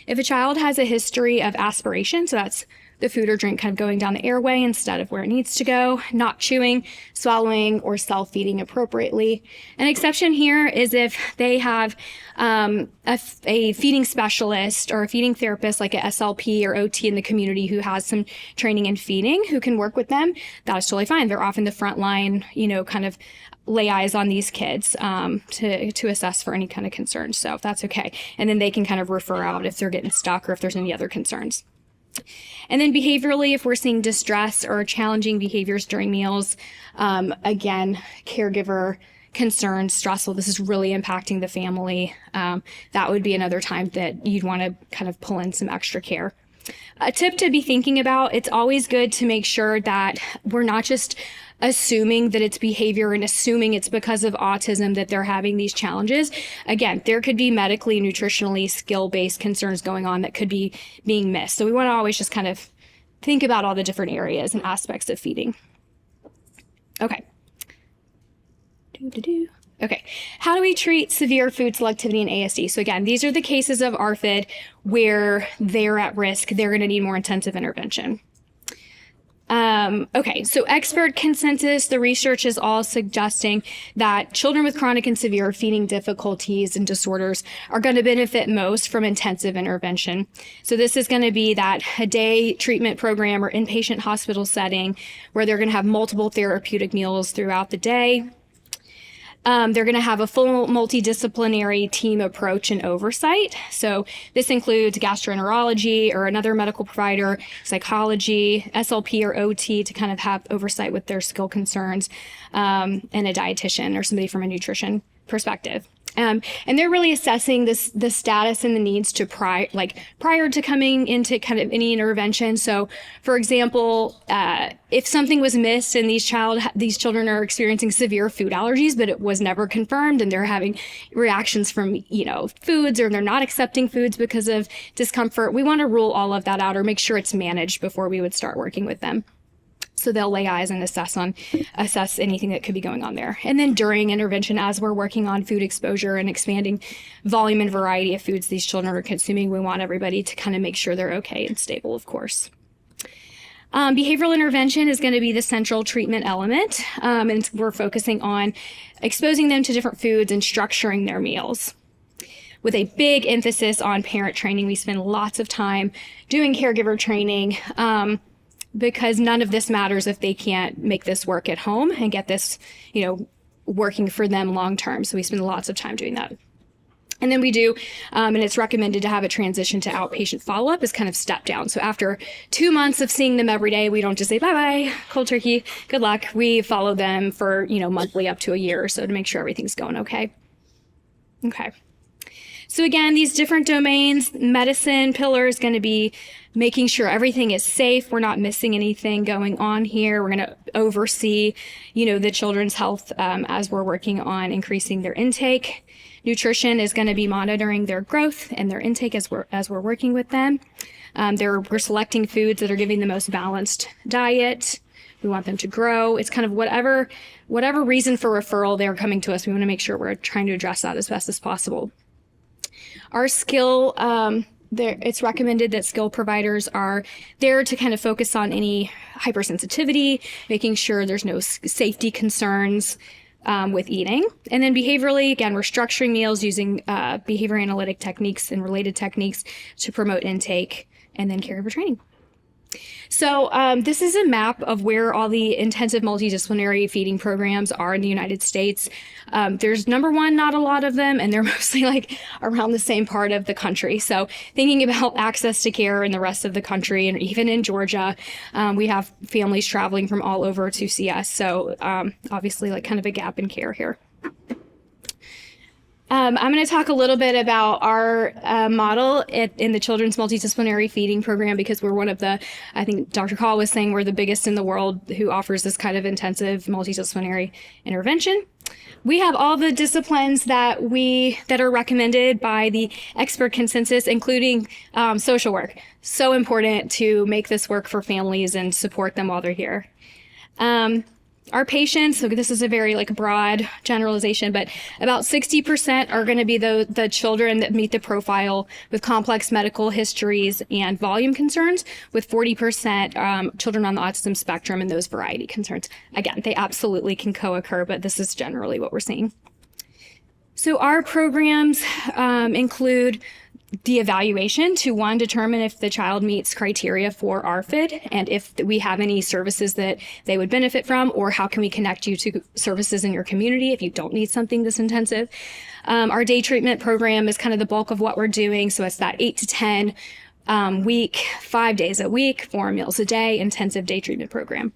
if a child has a history of aspiration, so that's the food or drink kind of going down the airway instead of where it needs to go, not chewing, swallowing, or self-feeding appropriately. An exception here is if they have a feeding specialist or a feeding therapist like a SLP or OT in the community who has some training in feeding who can work with them. That's totally fine. They're often the front line, kind of lay eyes on these kids to assess for any kind of concerns. So that's okay. And then they can kind of refer out if they're getting stuck or if there's any other concerns. And then behaviorally, if we're seeing distress or challenging behaviors during meals, again, caregiver concerns, stressful, this is really impacting the family. That would be another time that you'd want to kind of pull in some extra care. A tip to be thinking about, it's always good to make sure that we're not just assuming that it's behavior and assuming it's because of autism that they're having these challenges. Again, there could be medically, nutritionally, skill-based concerns going on that could be being missed. So we want to always just kind of think about all the different areas and aspects of feeding. Okay. Okay, how do we treat severe food selectivity in ASD? So again, these are the cases of ARFID where they're at risk. They're going to need more intensive intervention. Okay, so expert consensus, the research is all suggesting that children with chronic and severe feeding difficulties and disorders are going to benefit most from intensive intervention. So this is going to be that a day treatment program or inpatient hospital setting where they're going to have multiple therapeutic meals throughout the day. They're going to have a full multidisciplinary team approach and oversight. So this includes gastroenterology or another medical provider, psychology, SLP or OT to kind of have oversight with their skill concerns, and a dietitian or somebody from a nutrition perspective. And they're really assessing the status and the needs to prior to coming into kind of any intervention. So, for example, if something was missed and these children are experiencing severe food allergies, but it was never confirmed, and they're having reactions from foods, or they're not accepting foods because of discomfort, we want to rule all of that out or make sure it's managed before we would start working with them. So they'll lay eyes and assess anything that could be going on there. And then during intervention, as we're working on food exposure and expanding volume and variety of foods these children are consuming, we want everybody to kind of make sure they're okay and stable, of course. Behavioral intervention is going to be the central treatment element, and we're focusing on exposing them to different foods and structuring their meals, with a big emphasis on parent training. We spend lots of time doing caregiver training, because none of this matters if they can't make this work at home and get this, working for them long term. So we spend lots of time doing that. And then we do, and it's recommended to have a transition to outpatient follow-up as kind of step down. So after 2 months of seeing them every day, we don't just say, bye-bye, cold turkey, good luck. We follow them for, monthly up to a year or so to make sure everything's going okay. Okay. So again, these different domains, medicine pillar is going to be making sure everything is safe. We're not missing anything going on here. We're going to oversee, the children's health as we're working on increasing their intake. Nutrition is going to be monitoring their growth and their intake as we're working with them. We're selecting foods that are giving the most balanced diet. We want them to grow. It's kind of whatever reason for referral they're coming to us. We want to make sure we're trying to address that as best as possible. Our skill, it's recommended that skill providers are there to kind of focus on any hypersensitivity, making sure there's no safety concerns with eating. And then behaviorally, again, we're structuring meals using behavior analytic techniques and related techniques to promote intake, and then caregiver training. So this is a map of where all the intensive multidisciplinary feeding programs are in the United States. There's number one, not a lot of them, and they're mostly around the same part of the country. So thinking about access to care in the rest of the country, and even in Georgia, we have families traveling from all over to see us. So obviously kind of a gap in care here. I'm going to talk a little bit about our model in the Children's Multidisciplinary Feeding Program, because we're one of I think Dr. Call was saying we're the biggest in the world who offers this kind of intensive multidisciplinary intervention. We have all the disciplines that are recommended by the expert consensus, including social work. So important to make this work for families and support them while they're here. Our patients, so this is a very like broad generalization, but about 60% are going to be the children that meet the profile with complex medical histories and volume concerns, with 40% children on the autism spectrum and those variety concerns. Again, they absolutely can co-occur, but this is generally what we're seeing. So our programs include the evaluation to, one, determine if the child meets criteria for RFID and if we have any services that they would benefit from, or how can we connect you to services in your community if you don't need something this intensive. Our day treatment program is kind of the bulk of what we're doing. So it's that 8 to 10 week, 5 days a week, 4 meals a day, intensive day treatment program.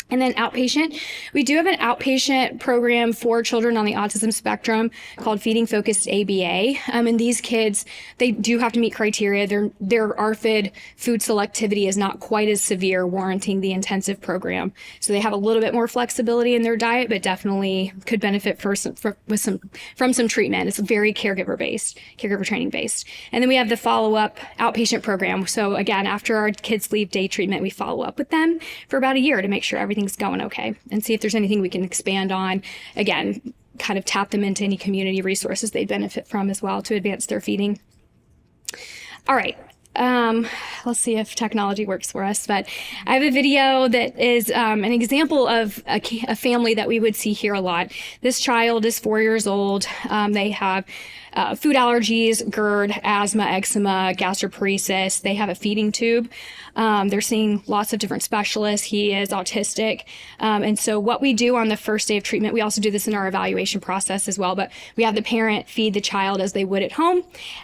And then outpatient, we do have an outpatient program for children on the autism spectrum called Feeding Focused ABA. And these kids, they do have to meet criteria. Their RFID food selectivity is not quite as severe, warranting the intensive program. So they have a little bit more flexibility in their diet, but definitely could benefit from some treatment. It's very caregiver training based. And then we have the follow-up outpatient program. So again, after our kids leave day treatment, we follow up with them for about a year to make sure everything's going okay and see if there's anything we can expand on. Again, kind of tap them into any community resources they benefit from as well to advance their feeding. All right. Let's see if technology works for us, but I have a video that is an example of a family that we would see here a lot. This child is 4 years old. They have food allergies, GERD, asthma, eczema, gastroparesis. They have a feeding tube. They're seeing lots of different specialists. He is autistic. And so what we do on the first day of treatment, we also do this in our evaluation process as well, but we have the parent feed the child as they would at home.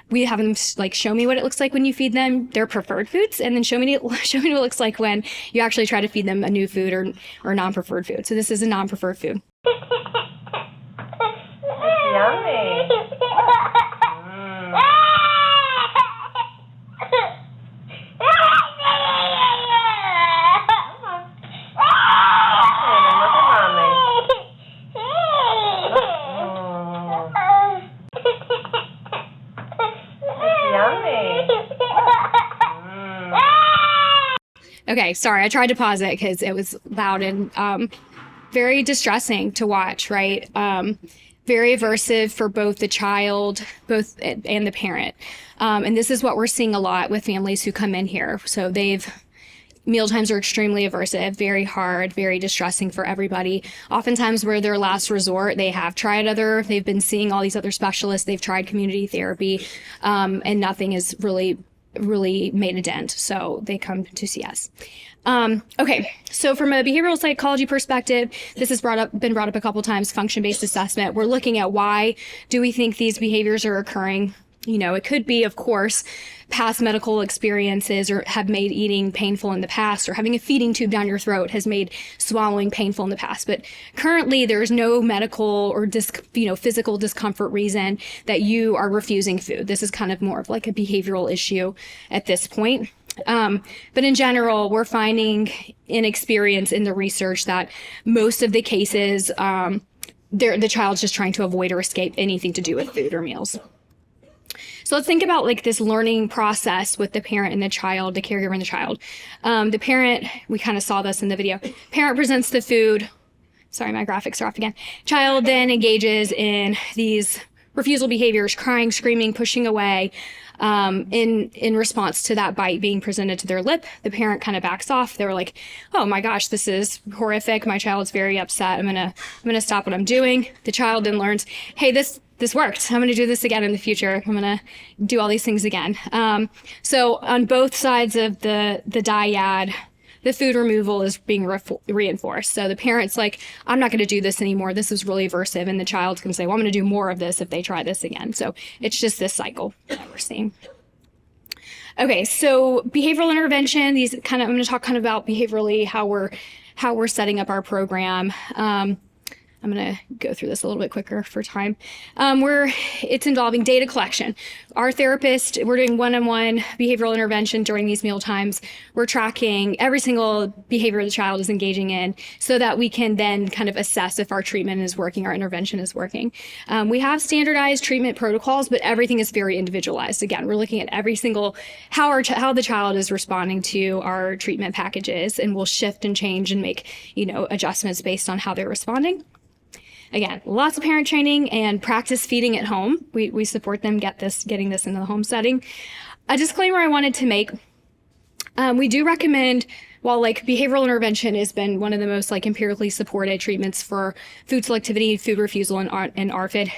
We have them like show me what it looks like when you feed them their preferred foods, and then show me what it looks like when you actually try to feed them a new food or non-preferred food. So this is a non-preferred food. Yummy. Okay, sorry, I tried to pause it because it was loud and very distressing to watch, right? Very aversive for both the child, and the parent. And this is what we're seeing a lot with families who come in here. So mealtimes are extremely aversive, very hard, very distressing for everybody. Oftentimes we're their last resort. They've been seeing all these other specialists, they've tried community therapy, and nothing has really made a dent. So they come to see us. Okay, so from a behavioral psychology perspective, this has been brought up a couple times, function-based assessment. We're looking at why do we think these behaviors are occurring. You know, it could be, of course, past medical experiences or have made eating painful in the past, or having a feeding tube down your throat has made swallowing painful in the past. But currently there's no medical or physical discomfort reason that you are refusing food. This is kind of more of like a behavioral issue at this point. But in general, we're finding in experience in the research that most of the cases, the child's just trying to avoid or escape anything to do with food or meals. So let's think about like this learning process with the parent and the child, the caregiver and the child. The parent, we kind of saw this in the video. Parent presents the food. Sorry, my graphics are off again. Child then engages in these refusal behaviors, crying, screaming, pushing away. In response to that bite being presented to their lip, the parent kind of backs off. They're like, "Oh my gosh, this is horrific. My child's very upset. I'm gonna stop what I'm doing." The child then learns, "Hey, this worked. I'm gonna do this again in the future. I'm gonna do all these things again." So on both sides of the dyad, the food removal is being reinforced. So the parent's like, "I'm not going to do this anymore. This is really aversive." And the child's going to say, "Well, I'm going to do more of this if they try this again." So it's just this cycle that we're seeing. Okay, so behavioral intervention, I'm going to talk kind of about behaviorally how we're setting up our program. I'm going to go through this a little bit quicker for time. It's involving data collection. Our therapist, we're doing one-on-one behavioral intervention during these meal times. We're tracking every single behavior the child is engaging in so that we can then kind of assess if our treatment is working, our intervention is working. We have standardized treatment protocols, but everything is very individualized. Again, we're looking at every single, how the child is responding to our treatment packages, and we'll shift and change and make, adjustments based on how they're responding. Again, lots of parent training and practice feeding at home. We support them getting this into the home setting. A disclaimer I wanted to make, we do recommend, while behavioral intervention has been one of the most empirically supported treatments for food selectivity, food refusal, and ARFID,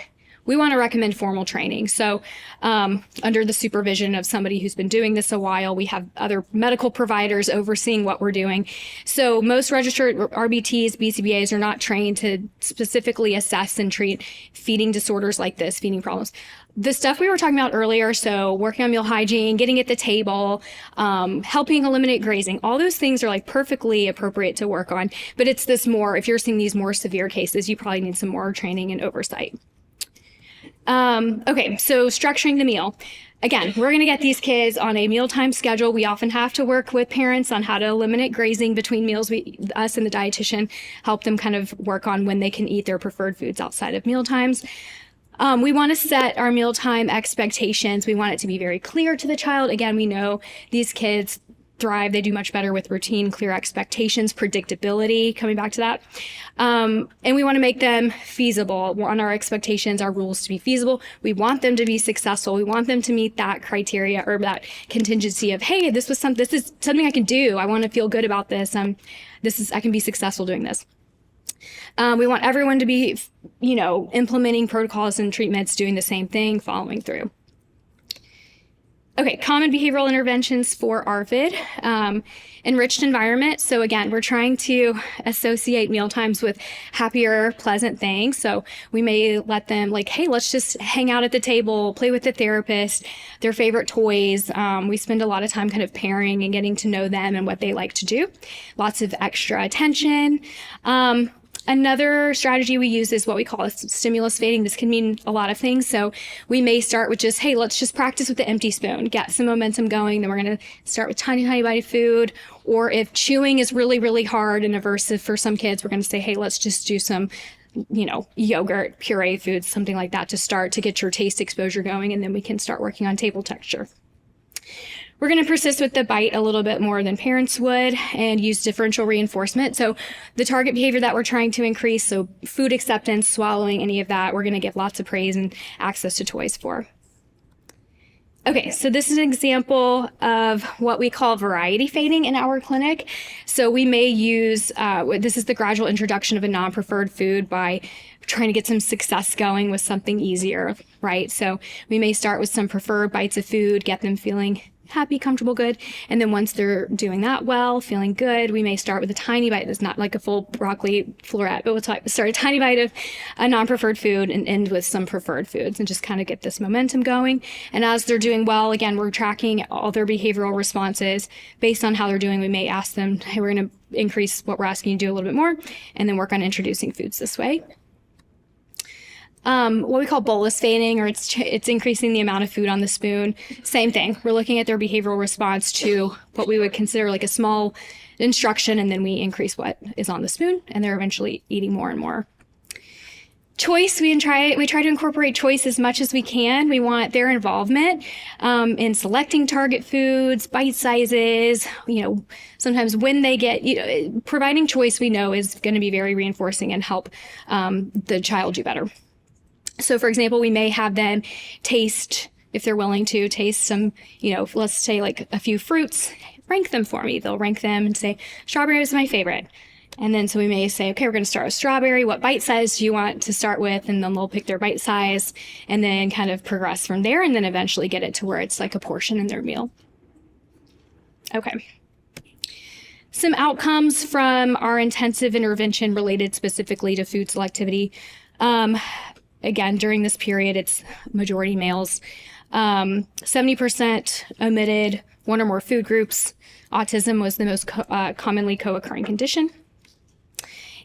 we want to recommend formal training. So under the supervision of somebody who's been doing this a while, we have other medical providers overseeing what we're doing. So most registered RBTs, BCBAs are not trained to specifically assess and treat feeding disorders like this, feeding problems. The stuff we were talking about earlier, so working on meal hygiene, getting at the table, helping eliminate grazing, all those things are perfectly appropriate to work on. But it's this more, if you're seeing these more severe cases, you probably need some more training and oversight. Okay, so structuring the meal. Again, we're going to get these kids on a mealtime schedule. We often have to work with parents on how to eliminate grazing between meals. Us and the dietitian help them kind of work on when they can eat their preferred foods outside of meal times. We want to set our mealtime expectations. We want it to be very clear to the child. Again, we know these kids thrive. They do much better with routine, clear expectations, predictability, coming back to that. And we want to make them feasible. We want our expectations, our rules to be feasible. We want them to be successful. We want them to meet that criteria or that contingency of, hey, this is something I can do. I want to feel good about this. I can be successful doing this. We want everyone to be, implementing protocols and treatments, doing the same thing, following through. Okay, common behavioral interventions for ARFID. Enriched environment. So again, we're trying to associate mealtimes with happier, pleasant things. So we may let them hey, let's just hang out at the table, play with the therapist, their favorite toys. We spend a lot of time kind of pairing and getting to know them and what they like to do. Lots of extra attention. Another strategy we use is what we call stimulus fading. This can mean a lot of things. So we may start with just, hey, let's just practice with the empty spoon, get some momentum going. Then we're going to start with tiny bite of food. Or if chewing is really, really hard and aversive for some kids, we're going to say, hey, let's just do some, yogurt, puree foods, something like that to start to get your taste exposure going. And then we can start working on table texture. We're going to persist with the bite a little bit more than parents would and use differential reinforcement. So the target behavior that we're trying to increase, so food acceptance, swallowing, any of that, we're going to give lots of praise and access to toys for. Okay, so this is an example of what we call variety fading in our clinic. So we may use, this is the gradual introduction of a non-preferred food by trying to get some success going with something easier, right? So we may start with some preferred bites of food, get them feeling happy, comfortable, good. And then once they're doing that well, feeling good, we may start with a tiny bite that's not like a full broccoli floret, but we'll start a tiny bite of a non-preferred food and end with some preferred foods and just kind of get this momentum going. And as they're doing well, again, we're tracking all their behavioral responses. Based on how they're doing, we may ask them, hey, we're going to increase what we're asking you to do a little bit more, and then work on introducing foods this way. What we call bolus fading, or it's increasing the amount of food on the spoon. Same thing. We're looking at their behavioral response to what we would consider like a small instruction, and then we increase what is on the spoon, and they're eventually eating more and more. Choice, we try to incorporate choice as much as we can. We want their involvement in selecting target foods, bite sizes, sometimes when they get, providing choice we know is going to be very reinforcing and help the child do better. So for example, we may have them taste, if they're willing to, taste some, let's say like a few fruits, rank them for me. They'll rank them and say, strawberry is my favorite. And then so we may say, okay, we're going to start with strawberry. What bite size do you want to start with? And then they'll pick their bite size and then kind of progress from there and then eventually get it to where it's like a portion in their meal. Okay. Some outcomes from our intensive intervention related specifically to food selectivity. Again, during this period, it's majority males. 70% omitted one or more food groups. Autism was the most commonly co-occurring condition.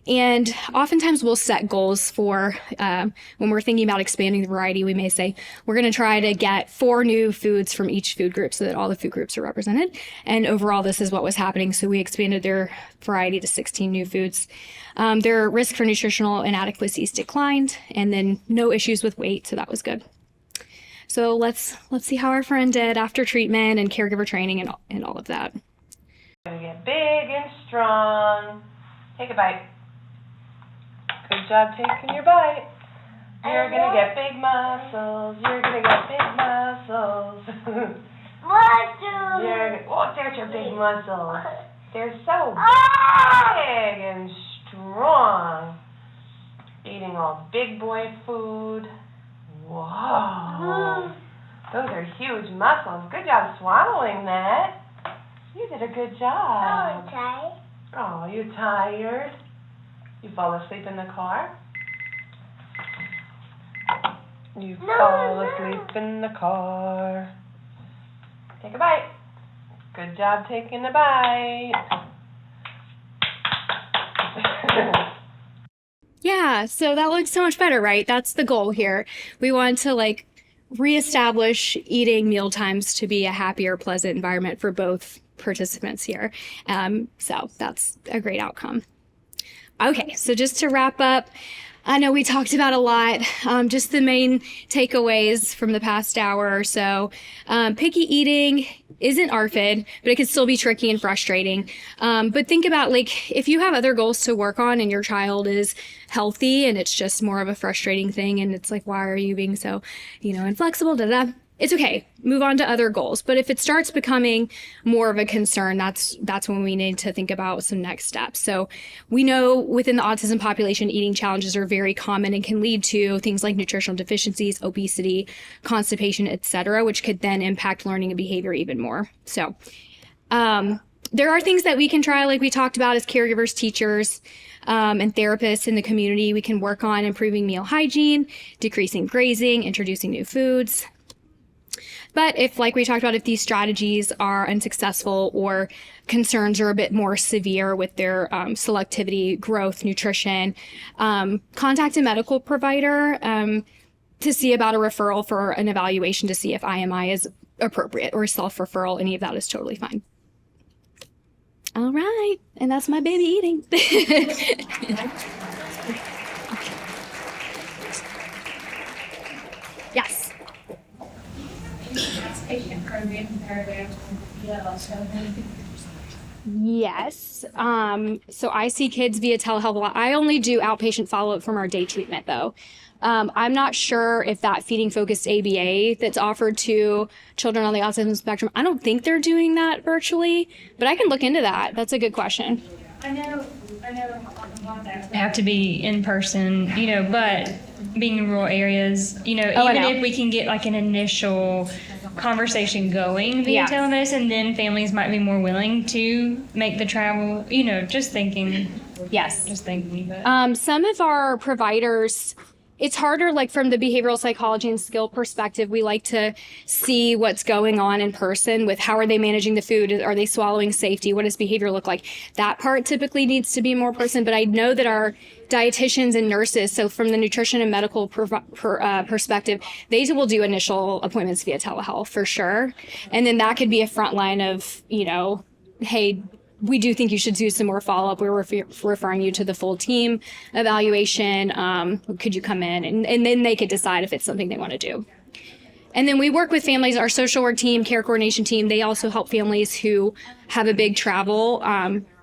And oftentimes we'll set goals for when we're thinking about expanding the variety. We may say we're going to try to get 4 new foods from each food group so that all the food groups are represented. And overall, this is what was happening. So we expanded their variety to 16 new foods. Their risk for nutritional inadequacies declined, and then no issues with weight. So that was good. So let's see how our friend did after treatment and caregiver training and all of that. You're gonna get big and strong. Take a bite. Good job taking your bite. You're gonna get big muscles. You're gonna get big muscles. Oh, there's your big muscles. They're so big and strong. Eating all big boy food. Whoa. Those are huge muscles. Good job swallowing that. You did a good job. Oh, you tired? You fall asleep in the car? You fall asleep in the car. Take a bite. Good job taking a bite. Yeah, so that looks so much better, right? That's the goal here. We want to reestablish eating meal times to be a happier, pleasant environment for both participants here. So that's a great outcome. Okay, so just to wrap up, I know we talked about a lot, just the main takeaways from the past hour or so. Picky eating isn't ARFID, but it can still be tricky and frustrating. But think about if you have other goals to work on and your child is healthy and it's just more of a frustrating thing and it's why are you being so, inflexible, it's okay. Move on to other goals. But if it starts becoming more of a concern, that's when we need to think about some next steps. So we know within the autism population, eating challenges are very common and can lead to things like nutritional deficiencies, obesity, constipation, etc., which could then impact learning and behavior even more. So there are things that we can try, like we talked about as caregivers, teachers, and therapists in the community. We can work on improving meal hygiene, decreasing grazing, introducing new foods. But if these strategies are unsuccessful or concerns are a bit more severe with their selectivity, growth, nutrition, contact a medical provider to see about a referral for an evaluation to see if IMI is appropriate or self-referral. Any of that is totally fine. All right. And that's my baby eating. Yes. Yes. So I see kids via telehealth a lot. I only do outpatient follow-up from our day treatment, though. I'm not sure if that feeding-focused ABA that's offered to children on the autism spectrum, I don't think they're doing that virtually, but I can look into that. That's a good question. I know. Have to be in person, but being in rural areas, even if we can get an initial conversation going via telemedicine, then families might be more willing to make the travel, just thinking. Yes. Just thinking. But. Some of our providers, it's harder, from the behavioral psychology and skill perspective, we like to see what's going on in person with how are they managing the food? Are they swallowing safety? What does behavior look like? That part typically needs to be more person, but I know that our dietitians and nurses, so from the nutrition and medical perspective, they will do initial appointments via telehealth for sure. And then that could be a front line of, hey, we do think you should do some more follow-up. We're referring you to the full team evaluation. Could you come in? And then they could decide if it's something they want to do. And then we work with families, our social work team, care coordination team. They also help families who have a big travel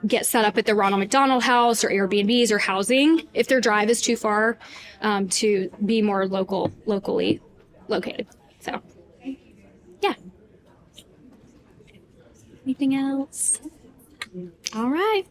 get set up at the Ronald McDonald House or Airbnbs or housing if their drive is too far to be more locally located. So, yeah. Anything else? All right.